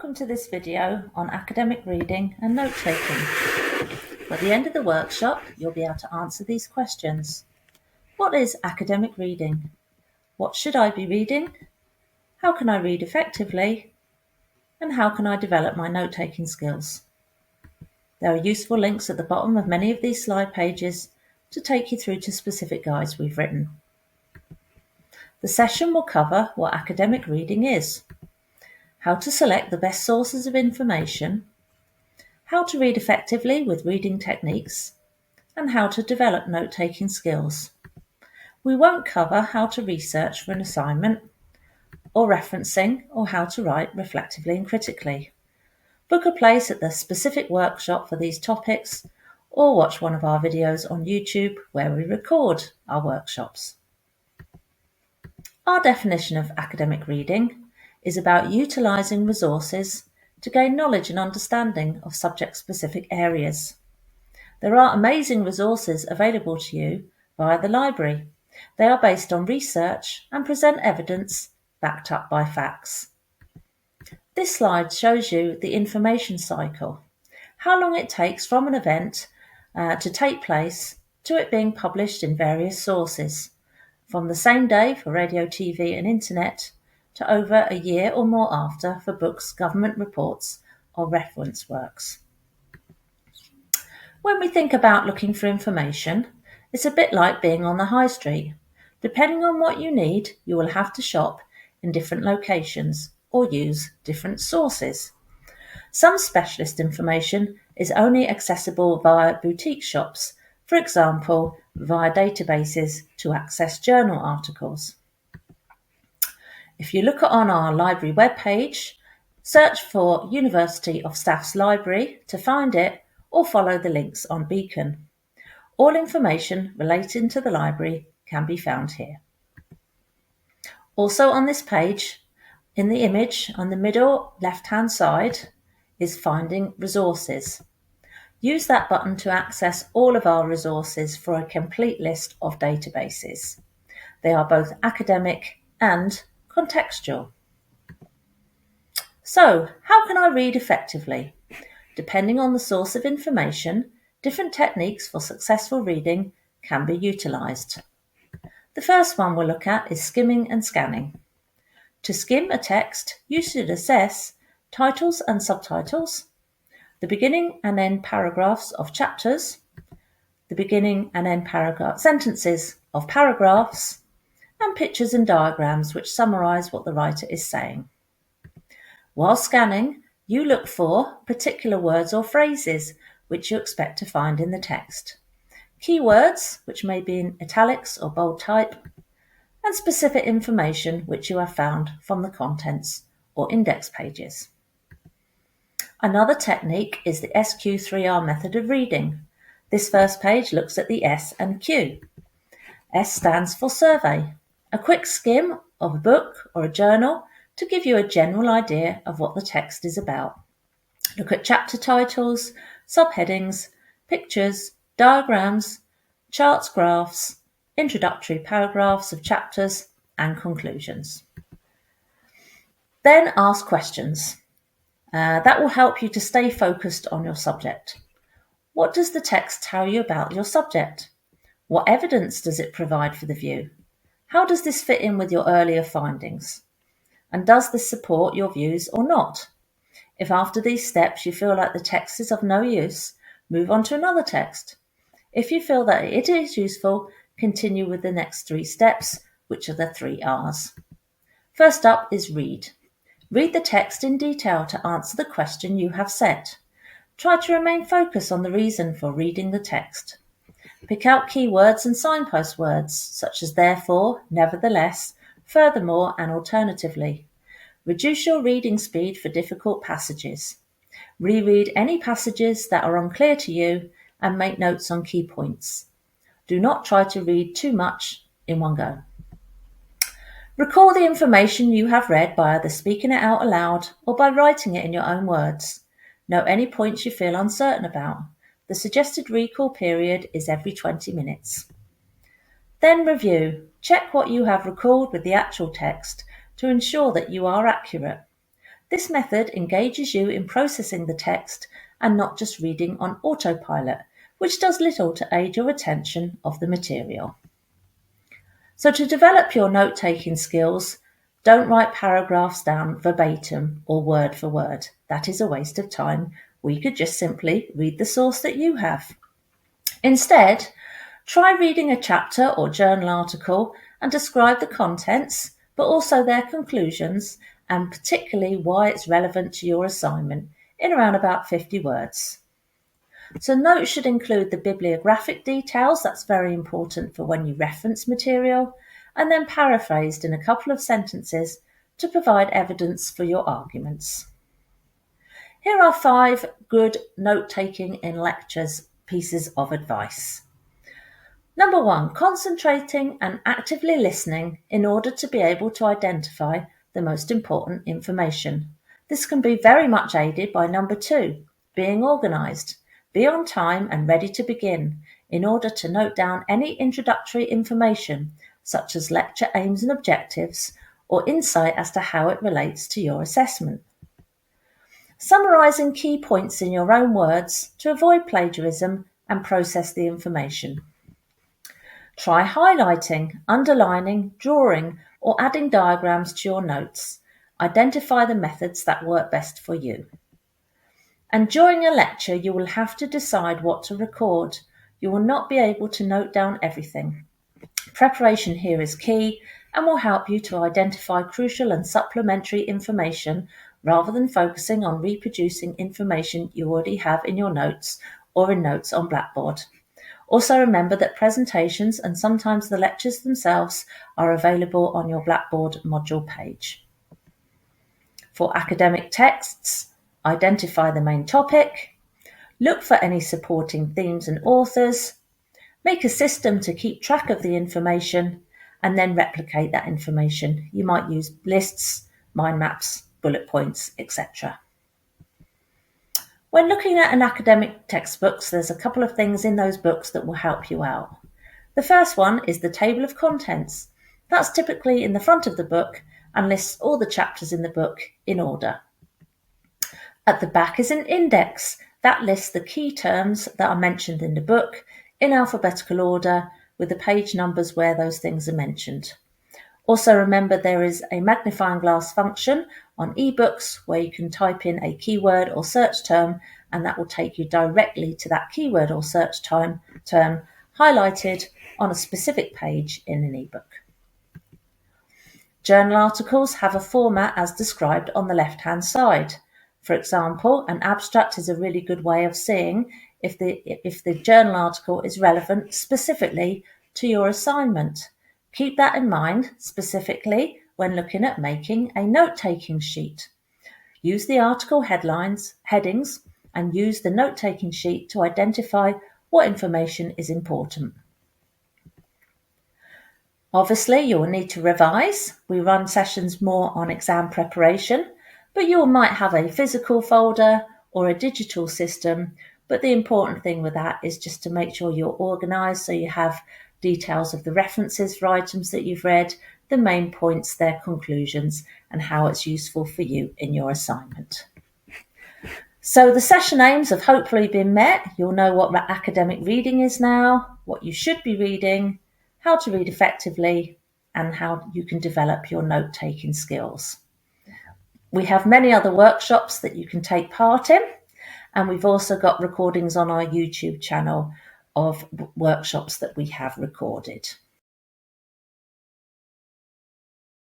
Welcome to this video on academic reading and note-taking. By the end of the workshop, you'll be able to answer these questions. What is academic reading? What should I be reading? How can I read effectively? And how can I develop my note-taking skills? There are useful links at the bottom of many of these slide pages to take you through to specific guides we've written. The session will cover what academic reading is, how to select the best sources of information, how to read effectively with reading techniques, and how to develop note-taking skills. We won't cover how to research for an assignment, or referencing, or how to write reflectively and critically. Book a place at the specific workshop for these topics, or watch one of our videos on YouTube where we record our workshops. Our definition of academic reading is about utilising resources to gain knowledge and understanding of subject-specific areas. There are amazing resources available to you via the library. They are based on research and present evidence backed up by facts. This slide shows you the information cycle, how long it takes from an event to take place to it being published in various sources, from the same day for radio, TV and internet to over a year or more after for books, government reports or reference works. When we think about looking for information, it's a bit like being on the high street. Depending on what you need, you will have to shop in different locations or use different sources. Some specialist information is only accessible via boutique shops, for example, via databases to access journal articles. If you look on our library webpage, search for University of Staff's Library to find it or follow the links on Beacon. All information relating to the library can be found here. Also on this page, in the image on the middle left-hand side, is Finding Resources. Use that button to access all of our resources for a complete list of databases. They are both academic and contextual. So, how can I read effectively? Depending on the source of information, different techniques for successful reading can be utilised. The first one we'll look at is skimming and scanning. To skim a text, you should assess titles and subtitles, the beginning and end paragraphs of chapters, the beginning and end sentences of paragraphs, and pictures and diagrams which summarise what the writer is saying. While scanning, you look for particular words or phrases which you expect to find in the text, keywords which may be in italics or bold type, and specific information which you have found from the contents or index pages. Another technique is the SQ3R method of reading. This first page looks at the S and Q. S stands for survey, a quick skim of a book or a journal to give you a general idea of what the text is about. Look at chapter titles, subheadings, pictures, diagrams, charts, graphs, introductory paragraphs of chapters, and conclusions. Then ask questions. That will help you to stay focused on your subject. What does the text tell you about your subject? What evidence does it provide for the view? How does this fit in with your earlier findings? And does this support your views or not? If after these steps you feel like the text is of no use, move on to another text. If you feel that it is useful, continue with the next 3 steps, which are the 3 R's. First up is read. Read the text in detail to answer the question you have set. Try to remain focused on the reason for reading the text. Pick out keywords and signpost words, such as therefore, nevertheless, furthermore, and alternatively. Reduce your reading speed for difficult passages. Reread any passages that are unclear to you and make notes on key points. Do not try to read too much in one go. Recall the information you have read by either speaking it out aloud or by writing it in your own words. Note any points you feel uncertain about. The suggested recall period is every 20 minutes. Then review. Check what you have recalled with the actual text to ensure that you are accurate. This method engages you in processing the text and not just reading on autopilot, which does little to aid your retention of the material. So to develop your note-taking skills, don't write paragraphs down verbatim or word for word. That is a waste of time. We could just simply read the source that you have. Instead, try reading a chapter or journal article and describe the contents, but also their conclusions, and particularly why it's relevant to your assignment in around about 50 words. So notes should include the bibliographic details, that's very important for when you reference material, and then paraphrased in a couple of sentences to provide evidence for your arguments. Here are 5 good note-taking in lectures pieces of advice. Number 1, concentrating and actively listening in order to be able to identify the most important information. This can be very much aided by number 2, being organised. Be on time and ready to begin in order to note down any introductory information, such as lecture aims and objectives, or insight as to how it relates to your assessment. Summarising key points in your own words to avoid plagiarism and process the information. Try highlighting, underlining, drawing, or adding diagrams to your notes. Identify the methods that work best for you. And during a lecture, you will have to decide what to record. You will not be able to note down everything. Preparation here is key and will help you to identify crucial and supplementary information rather than focusing on reproducing information you already have in your notes or in notes on Blackboard. Also remember that presentations and sometimes the lectures themselves are available on your Blackboard module page. For academic texts, identify the main topic, look for any supporting themes and authors, make a system to keep track of the information, and then replicate that information. You might use lists, mind maps, bullet points, etc. When looking at an academic textbooks, there's a couple of things in those books that will help you out. The first one is the table of contents. That's typically in the front of the book and lists all the chapters in the book in order. At the back is an index that lists the key terms that are mentioned in the book in alphabetical order with the page numbers where those things are mentioned. Also remember there is a magnifying glass function on ebooks where you can type in a keyword or search term and that will take you directly to that keyword or search term highlighted on a specific page in an ebook. Journal articles have a format as described on the left-hand side. For example, an abstract is a really good way of seeing if the journal article is relevant specifically to your assignment. Keep that in mind specifically when looking at making a note-taking sheet. Use the article headings, and use the note-taking sheet to identify what information is important. Obviously, you will need to revise. We run sessions more on exam preparation, but you might have a physical folder or a digital system. But the important thing with that is just to make sure you're organised so you have details of the references for items that you've read, the main points, their conclusions, and how it's useful for you in your assignment. So the session aims have hopefully been met. You'll know what academic reading is now, what you should be reading, how to read effectively, and how you can develop your note-taking skills. We have many other workshops that you can take part in, and we've also got recordings on our YouTube channel of workshops that we have recorded.